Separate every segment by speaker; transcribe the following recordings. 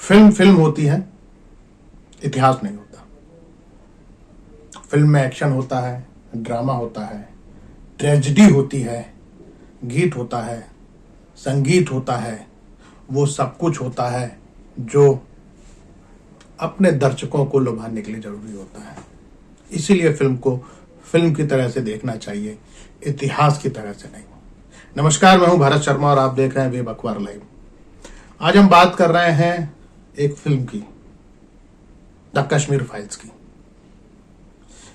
Speaker 1: Film होती है, इतिहास नहीं होता। फिल्म में एक्शन होता है, ड्रामा होता है, ट्रेजेडी होती है, गीत होता है, संगीत होता है, वो सब कुछ होता है जो अपने दर्शकों को लुभाने के लिए जरूरी होता है। इसीलिए फिल्म को फिल्म की तरह से देखना चाहिए, इतिहास की तरह से नहीं। नमस्कार, मैं हूं भारत शर्मा और आप देख रहे हैं वेब अखबार लाइव। आज हम बात कर रहे हैं एक फिल्म की, द कश्मीर फाइल्स की।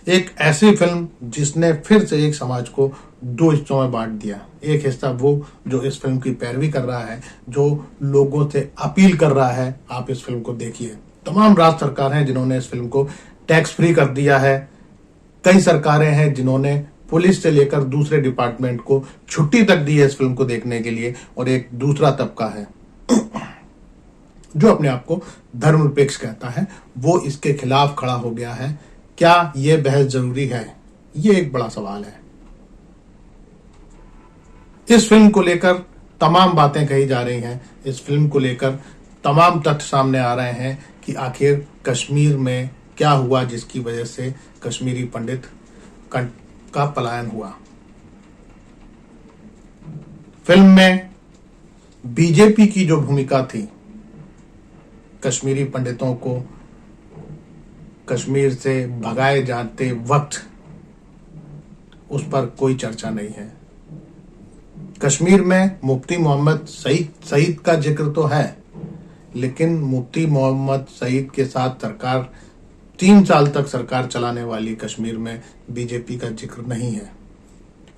Speaker 1: एक ऐसी फिल्म जिसने फिर से एक समाज को दो हिस्सों में बांट दिया। एक हिस्सा वो जो इस फिल्म की पैरवी कर रहा है, जो लोगों से अपील कर रहा है, आप इस फिल्म को देखिए। तमाम राज्य सरकार हैं जिन्होंने इस फिल्म को टैक्स फ्री कर दिया है। कई सरकारें हैं जिन्होंने पुलिस से लेकर दूसरे डिपार्टमेंट को छुट्टी तक दी है इस फिल्म को देखने के लिए। और एक दूसरा तबका है जो अपने आप को धर्मनिरपेक्ष कहता है, वो इसके खिलाफ खड़ा हो गया है। क्या यह बहस जरूरी है? ये एक बड़ा सवाल है। इस फिल्म को लेकर तमाम बातें कही जा रही हैं। इस फिल्म को लेकर तमाम तथ्य सामने आ रहे हैं कि आखिर कश्मीर में क्या हुआ जिसकी वजह से कश्मीरी पंडित का पलायन हुआ। फिल्म में बीजेपी की जो भूमिका थी, कश्मीरी पंडितों को कश्मीर से भगाए जाते वक्त, उस पर कोई चर्चा नहीं है। कश्मीर में मुफ्ती मोहम्मद सईद का जिक्र तो है, लेकिन मुफ्ती मोहम्मद सईद के साथ सरकार 3 साल तक सरकार चलाने वाली कश्मीर में बीजेपी का जिक्र नहीं है।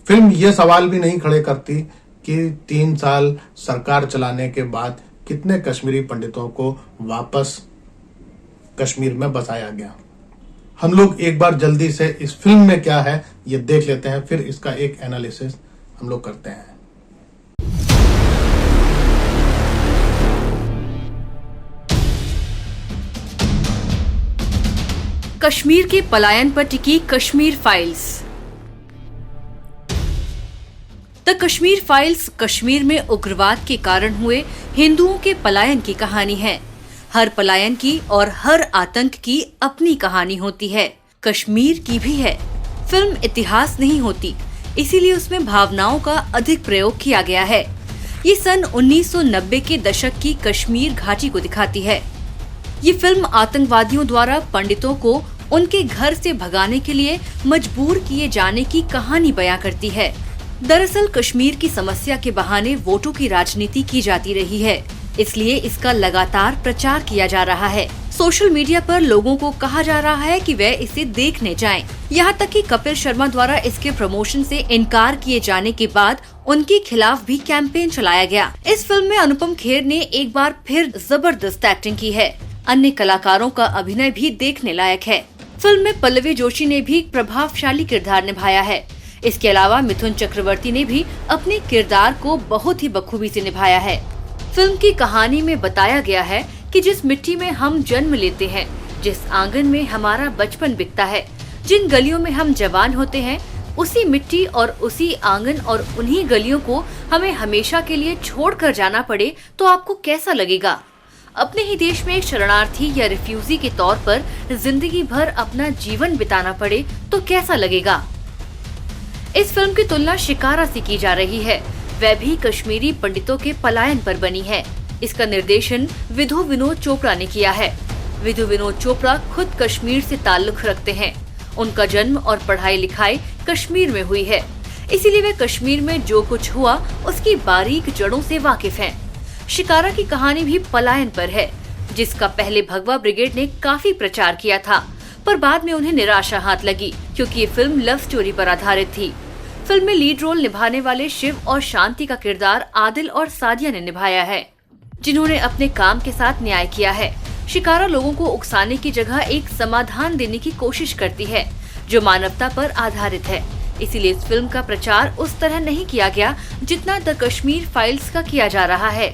Speaker 1: फिल्म यह सवाल भी नहीं खड़े करती कि 3 साल सरकार चलाने के बाद कितने कश्मीरी पंडितों को वापस कश्मीर में बसाया गया। हम लोग एक बार जल्दी से इस फिल्म में क्या है ये देख लेते हैं, फिर इसका एक एनालिसिस हम लोग करते हैं।
Speaker 2: कश्मीर के पलायन पर टिकी Kashmir files. The Kashmir files Kashmir में उग्रवाद के कारण हुए हिंदुओं के पलायन की कहानी है। हर पलायन की और हर आतंक की अपनी कहानी होती है। कश्मीर की भी है। फिल्म इतिहास नहीं होती, इसीलिए उसमें भावनाओं का अधिक प्रयोग किया गया है। ये सन 1990 के दशक की कश्मीर घाटी को दिखाती है। ये फिल्म आतंकवादियों द्वारा पंडितों को उनके घर से भगाने के लिए मजबूर किए जाने की कहानी बयां करती है। दरअसल कश्मीर की समस्या के बहाने वोटों की राजनीति की जाती रही है, इसलिए इसका लगातार प्रचार किया जा रहा है। सोशल मीडिया पर लोगों को कहा जा रहा है कि वे इसे देखने जाएं। यहाँ तक कि कपिल शर्मा द्वारा इसके प्रमोशन से इनकार किए जाने के बाद उनके खिलाफ भी कैंपेन चलाया गया। इस फिल्म में अनुपम खेर ने एक बार फिर जबरदस्त एक्टिंग की है। अन्य कलाकारों का अभिनय भी देखने लायक है। फिल्म में पल्लवी जोशी ने भी प्रभावशाली किरदार निभाया है। इसके अलावा मिथुन चक्रवर्ती ने भी अपने किरदार को बहुत ही बखूबी से निभाया है। फिल्म की कहानी में बताया गया है कि जिस मिट्टी में हम जन्म लेते हैं, जिस आंगन में हमारा बचपन बीतता है, जिन गलियों में हम जवान होते हैं, उसी मिट्टी और उसी आंगन और उन्हीं गलियों को हमें हमेशा के लिए छोड़कर जाना पड़े तो आपको कैसा लगेगा? अपने ही देश में एक शरणार्थी या रिफ्यूजी के तौर पर जिंदगी भर अपना जीवन बिताना पड़े तो कैसा लगेगा? इस फिल्म की तुलना शिकारा से की जा रही है। वह भी कश्मीरी पंडितों के पलायन पर बनी है। इसका निर्देशन विधु विनोद चोपड़ा ने किया है। विधु विनोद चोपड़ा खुद कश्मीर से ताल्लुक रखते हैं। उनका जन्म और पढ़ाई लिखाई कश्मीर में हुई है, इसीलिए वे कश्मीर में जो कुछ हुआ उसकी बारीक जड़ों से वाकिफ हैं। शिकारा की कहानी भी पलायन पर है, जिसका पहले भगवा ब्रिगेड ने काफी प्रचार किया था, पर बाद में उन्हें निराशा हाथ लगी क्योंकि ये फिल्म लव स्टोरी पर आधारित थी। फिल्म में लीड रोल निभाने वाले शिव और शांति का किरदार आदिल और सादिया ने निभाया है, जिन्होंने अपने काम के साथ न्याय किया है। शिकारा लोगों को उकसाने की जगह एक समाधान देने की कोशिश करती है जो मानवता पर आधारित है। इसीलिए इस फिल्म का प्रचार उस तरह नहीं किया गया जितना द कश्मीर फाइल्स का किया जा रहा है।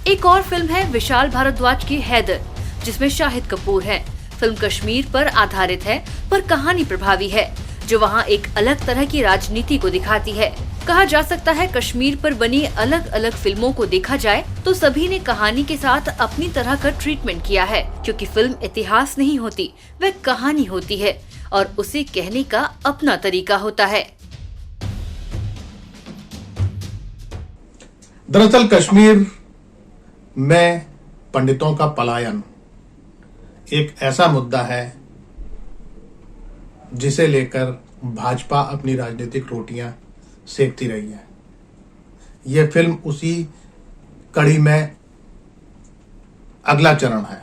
Speaker 2: एक और फिल्म है विशाल भारद्वाज की हैदर, जिसमें शाहिद कपूर है। फिल्म कश्मीर पर आधारित है, पर कहानी प्रभावी है। जो वहाँ एक अलग तरह की राजनीति को दिखाती है। कहा जा सकता है कश्मीर पर बनी अलग अलग फिल्मों को देखा जाए तो सभी ने कहानी के साथ अपनी तरह का ट्रीटमेंट किया है, क्योंकि फिल्म इतिहास नहीं होती, वह कहानी होती है और उसे कहने का अपना तरीका होता है।
Speaker 1: दरअसल कश्मीर में पंडितों का पलायन एक ऐसा मुद्दा है जिसे लेकर भाजपा अपनी राजनीतिक रोटियां सेकती रही है। यह फिल्म उसी कड़ी में अगला चरण है।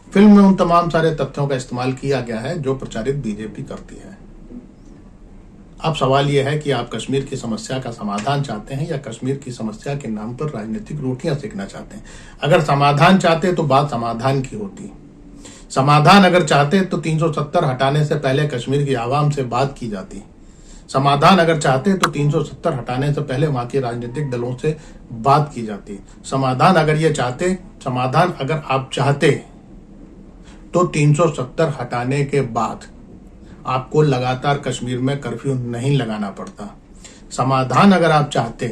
Speaker 1: फिल्म में उन तमाम सारे तथ्यों का इस्तेमाल किया गया है जो प्रचारित बीजेपी करती है। अब सवाल यह है कि आप कश्मीर की समस्या का समाधान चाहते हैं या कश्मीर की समस्या के नाम पर राजनीतिक रोटियां सेकना चाहते हैं। अगर समाधान चाहते तो बात समाधान की होती। समाधान अगर चाहते तो 370 हटाने से पहले कश्मीर की आवाम से बात की जाती। समाधान अगर चाहते तो 370 हटाने से पहले वहां के राजनीतिक दलों से बात की जाती। समाधान अगर आप चाहते तो 370 हटाने के बाद आपको लगातार कश्मीर में कर्फ्यू नहीं लगाना पड़ता। समाधान अगर आप चाहते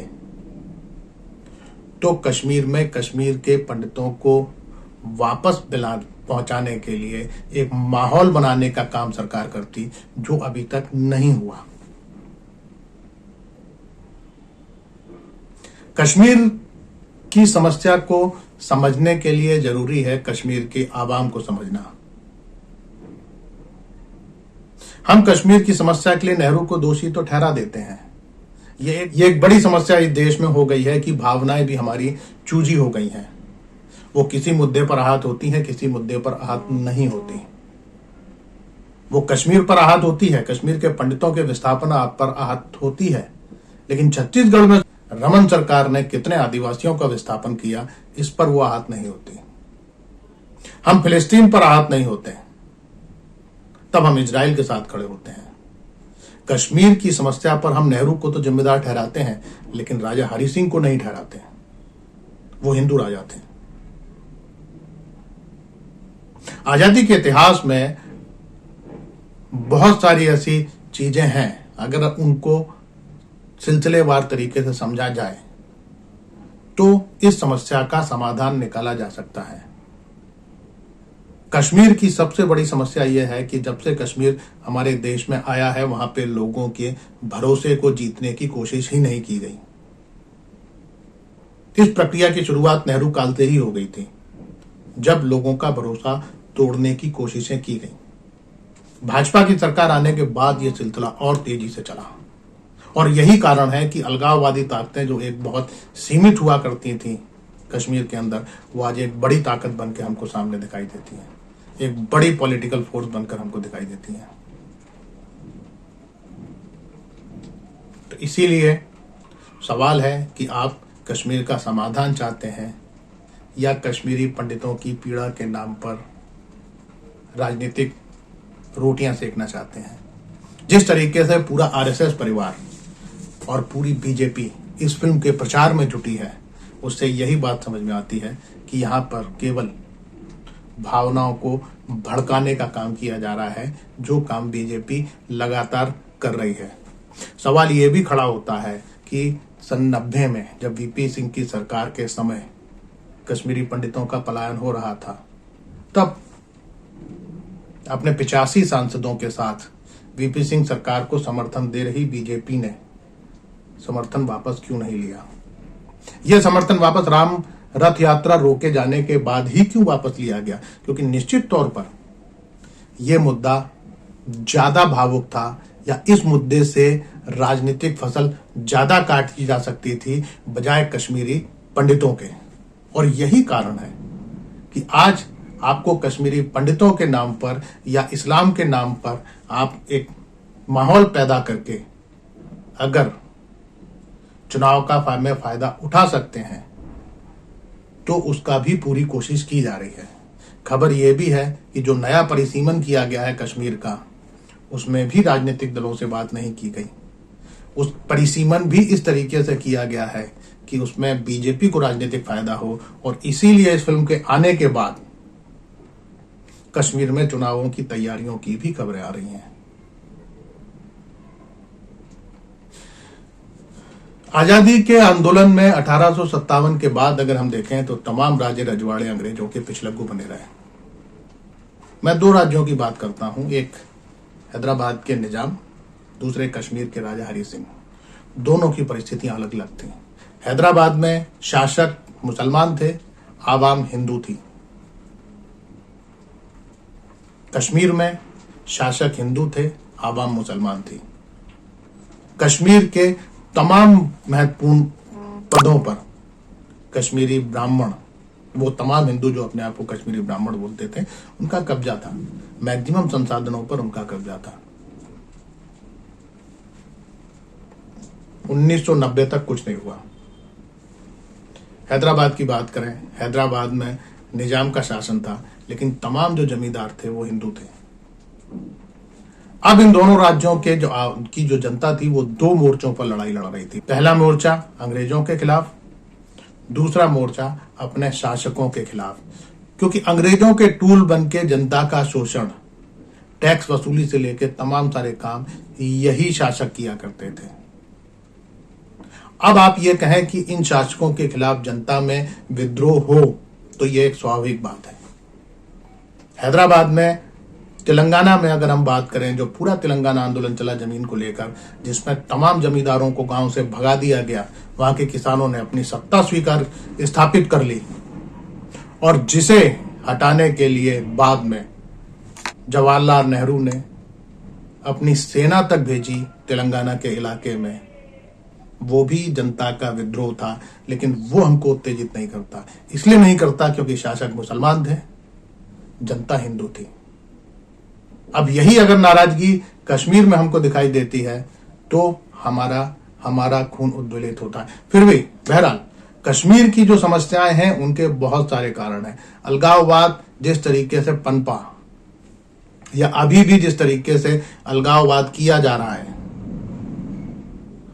Speaker 1: तो कश्मीर में कश्मीर के पंडितों को वापस पहुंचाने के लिए एक माहौल बनाने का काम सरकार करती, जो अभी तक नहीं हुआ। कश्मीर की समस्या को समझने के लिए जरूरी है कश्मीर के आवाम को समझना। हम कश्मीर की समस्या के लिए नेहरू को दोषी तो ठहरा देते हैं। ये एक बड़ी समस्या इस देश में हो गई है कि भावनाएं भी हमारी चूजी हो गई हैं। वो किसी मुद्दे पर आहत होती हैं, किसी मुद्दे पर आहत नहीं होती। वो कश्मीर पर आहत होती है, कश्मीर के पंडितों के विस्थापन पर आहत होती है, लेकिन छत्तीसगढ़ में रमन सरकार ने कितने आदिवासियों का विस्थापन किया, इस पर वो आहत नहीं होती। हम फिलिस्तीन पर आहत नहीं होते, तब हम इजराइल के साथ खड़े होते हैं। कश्मीर की समस्या पर हम नेहरू को तो जिम्मेदार ठहराते हैं, लेकिन राजा हरि सिंह को नहीं ठहराते। वो हिंदू राजा थे। आजादी के इतिहास में बहुत सारी ऐसी चीजें हैं, अगर उनको सिलसिलेवार तरीके से समझा जाए तो इस समस्या का समाधान निकाला जा सकता है। कश्मीर की सबसे बड़ी समस्या यह है कि जब से कश्मीर हमारे देश में आया है, वहां पे लोगों के भरोसे को जीतने की कोशिश ही नहीं की गई। इस प्रक्रिया की शुरुआत नेहरू काल से ही हो गई थी, जब लोगों का भरोसा तोड़ने की कोशिशें की गई। भाजपा की सरकार आने के बाद यह सिलसिला और तेजी से चला, और यही कारण है कि अलगाववादी ताकतें जो एक बहुत सीमित हुआ करती थी कश्मीर के अंदर, वो आज एक बड़ी ताकत बनकर हमको सामने दिखाई देती है, एक बड़ी पॉलिटिकल फोर्स बनकर हमको दिखाई देती है। तो इसीलिए सवाल है कि आप कश्मीर का समाधान चाहते हैं या कश्मीरी पंडितों की पीड़ा के नाम पर राजनीतिक रोटियां सेकना चाहते हैं। जिस तरीके से पूरा आरएसएस परिवार और पूरी बीजेपी इस फिल्म के प्रचार में जुटी है, उससे यही बात समझ में आती है कि यहाँ पर केवल भावनाओं को भड़काने का काम किया जा रहा है, जो काम बीजेपी लगातार कर रही है। सवाल ये भी खड़ा होता है कि सन 90 में जब वीपी सिंह की सरकार के समय कश्मीरी पंडितों का पलायन हो रहा था, तब अपने 85 सांसदों के साथ वीपी सिंह सरकार को समर्थन दे रही बीजेपी ने समर्थन वापस क्यों नहीं लिया? यह समर्थन वापस राम रथ यात्रा रोके जाने के बाद ही क्यों वापस लिया गया? क्योंकि निश्चित तौर पर यह मुद्दा ज्यादा भावुक था, या इस मुद्दे से राजनीतिक फसल ज्यादा काटी जा सकती थी बजाय कश्मीरी पंडितों के। और यही कारण है कि आज आपको कश्मीरी पंडितों के नाम पर या इस्लाम के नाम पर आप एक माहौल पैदा करके अगर चुनाव का फायदा उठा सकते हैं, तो उसका भी पूरी कोशिश की जा रही है। खबर यह भी है कि जो नया परिसीमन किया गया है कश्मीर का, उसमें भी राजनीतिक दलों से बात नहीं की गई। उस परिसीमन भी इस तरीके से किया गया है कि उसमें बीजेपी को राजनीतिक फायदा हो, और इसीलिए इस फिल्म के आने के बाद कश्मीर में चुनावों की तैयारियों की भी खबरें आ रही हैं। आजादी के आंदोलन में 1857 के बाद अगर हम देखें तो तमाम राजे रजवाड़े अंग्रेजों के पिछलग्गू बने रहे। मैं दो राज्यों की बात करता हूं, एक हैदराबाद के निजाम, दूसरे कश्मीर के राजा हरि सिंह। दोनों की परिस्थितियां अलग अलग थी। हैदराबाद में शासक मुसलमान थे, आवाम हिंदू थी। कश्मीर में शासक हिंदू थे, आवाम मुसलमान थी। कश्मीर के तमाम महत्वपूर्ण पदों पर कश्मीरी ब्राह्मण, वो तमाम हिंदू जो अपने आप को कश्मीरी ब्राह्मण बोलते थे, उनका कब्जा था। मैक्सिमम संसाधनों पर उनका कब्जा था। 1990 तक कुछ नहीं हुआ। हैदराबाद की बात करें, हैदराबाद में निजाम का शासन था, लेकिन तमाम जो जमींदार थे वो हिंदू थे। अब इन दोनों राज्यों के जो जनता थी वो दो मोर्चों पर लड़ाई लड़ रही थी। पहला मोर्चा अंग्रेजों के खिलाफ, दूसरा मोर्चा अपने शासकों के खिलाफ, क्योंकि अंग्रेजों के टूल बन के जनता का शोषण, टैक्स वसूली से लेकर तमाम सारे काम यही शासक किया करते थे। अब आप ये कहें कि इन शासकों के खिलाफ जनता में विद्रोह हो तो ये एक स्वाभाविक बात है। हैदराबाद में, तेलंगाना में अगर हम बात करें, जो पूरा तेलंगाना आंदोलन चला जमीन को लेकर, जिसमें तमाम जमींदारों को गांव से भगा दिया गया, वहां के किसानों ने अपनी सत्ता स्थापित कर ली, और जिसे हटाने के लिए बाद में जवाहरलाल नेहरू ने अपनी सेना तक भेजी तेलंगाना के इलाके में। वो भी जनता का विद्रोह था, लेकिन वो हमको उत्तेजित नहीं करता। इसलिए नहीं करता क्योंकि शासक मुसलमान थे, जनता हिंदू थी। अब यही अगर नाराजगी कश्मीर में हमको दिखाई देती है तो हमारा खून उद्वेलित होता है। फिर भी बहरहाल कश्मीर की जो समस्याएं हैं उनके बहुत सारे कारण हैं। अलगाववाद जिस तरीके से पनपा, या अभी भी जिस तरीके से अलगाववाद किया जा रहा है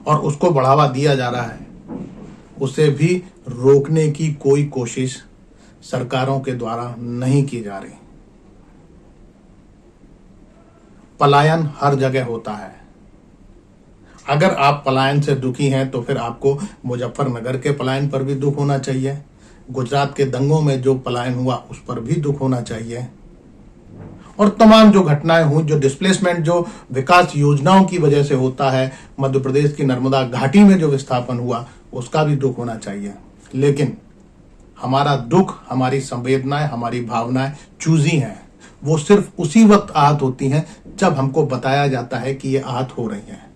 Speaker 1: और उसको बढ़ावा दिया जा रहा है, उसे भी रोकने की कोई कोशिश सरकारों के द्वारा नहीं की जा रही। पलायन हर जगह होता है। अगर आप पलायन से दुखी हैं तो फिर आपको मुजफ्फरनगर के पलायन पर भी दुख होना चाहिए, गुजरात के दंगों में जो पलायन हुआ उस पर भी दुख होना चाहिए, और तमाम जो घटनाएं हुई, जो डिस्प्लेसमेंट जो विकास योजनाओं की वजह से होता है, मध्य प्रदेश की नर्मदा घाटी में जो विस्थापन हुआ उसका भी दुख होना चाहिए। लेकिन हमारा दुख, हमारी संवेदनाएं, हमारी भावनाएं चूजी हैं। वो सिर्फ उसी वक्त आहत होती हैं जब हमको बताया जाता है कि ये आहत हो रही हैं।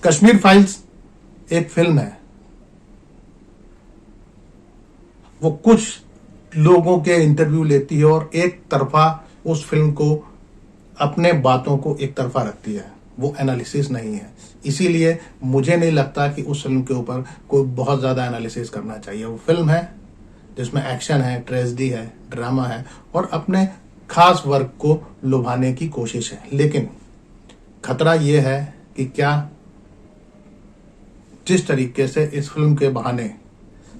Speaker 1: कश्मीर फाइल्स एक फिल्म है। वो कुछ लोगों के इंटरव्यू लेती है और एक तरफा उस फिल्म को, अपने बातों को एक तरफा रखती है। वो एनालिसिस नहीं है। इसीलिए मुझे नहीं लगता कि उस फिल्म के ऊपर कोई बहुत ज्यादा एनालिसिस करना चाहिए। वो फिल्म है जिसमें एक्शन है, ट्रेजेडी है, ड्रामा है, और अपने खास वर्ग को लुभाने की कोशिश है। लेकिन खतरा यह है कि क्या जिस तरीके से इस फिल्म के बहाने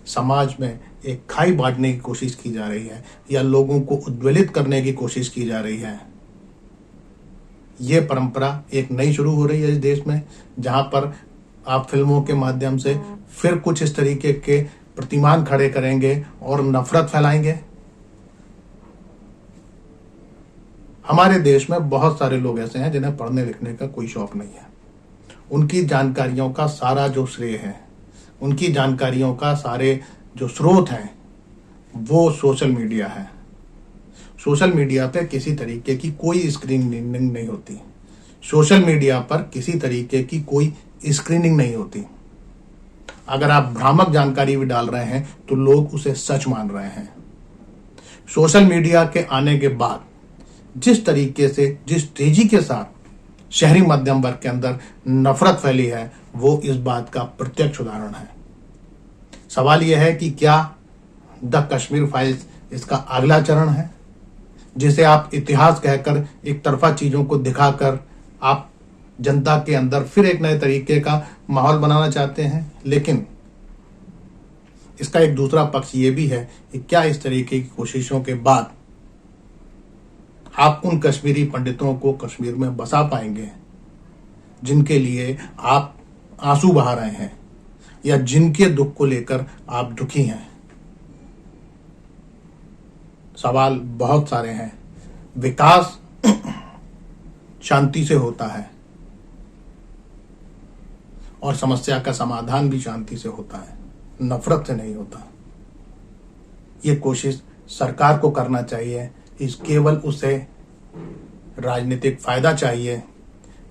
Speaker 1: समाज में एक खाई बांटने की कोशिश की जा रही है या लोगों को उद्वेलित करने की कोशिश की जा रही है, ये परंपरा एक नई शुरू हो रही है इस देश में, जहां पर आप फिल्मों के माध्यम से फिर कुछ इस तरीके के प्रतिमान खड़े करेंगे और नफरत फैलाएंगे। हमारे देश में बहुत सारे लोग ऐसे हैं जिन्हें पढ़ने लिखने का कोई शौक नहीं है। उनकी जानकारियों का सारा जो श्रेय है, उनकी जानकारियों का सारे जो स्रोत हैं, वो सोशल मीडिया है। सोशल मीडिया पे किसी तरीके की कोई स्क्रीनिंग नहीं होती। सोशल मीडिया पर किसी तरीके की कोई स्क्रीनिंग नहीं होती। अगर आप भ्रामक जानकारी भी डाल रहे हैं तो लोग उसे सच मान रहे हैं। सोशल मीडिया के आने के बाद जिस तरीके से, जिस तेजी के साथ शहरी मध्यम वर्ग के अंदर नफरत फैली है, वो इस बात का प्रत्यक्ष उदाहरण है। सवाल यह है कि क्या द कश्मीर फाइल्स इसका अगला चरण है, जिसे आप इतिहास कहकर एक तरफा चीजों को दिखाकर आप जनता के अंदर फिर एक नए तरीके का माहौल बनाना चाहते हैं। लेकिन इसका एक दूसरा पक्ष ये भी है कि क्या इस तरीके की कोशिशों के बाद आप उन कश्मीरी पंडितों को कश्मीर में बसा पाएंगे जिनके लिए आप आंसू बहा रहे हैं या जिनके दुख को लेकर आप दुखी हैं? सवाल बहुत सारे हैं। विकास शांति से होता है और समस्या का समाधान भी शांति से होता है, नफरत से नहीं होता। ये कोशिश सरकार को करना चाहिए। इस केवल उसे राजनीतिक फायदा चाहिए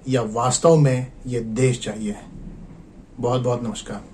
Speaker 1: या वास्तव में ये देश चाहिए? बहुत बहुत नमस्कार।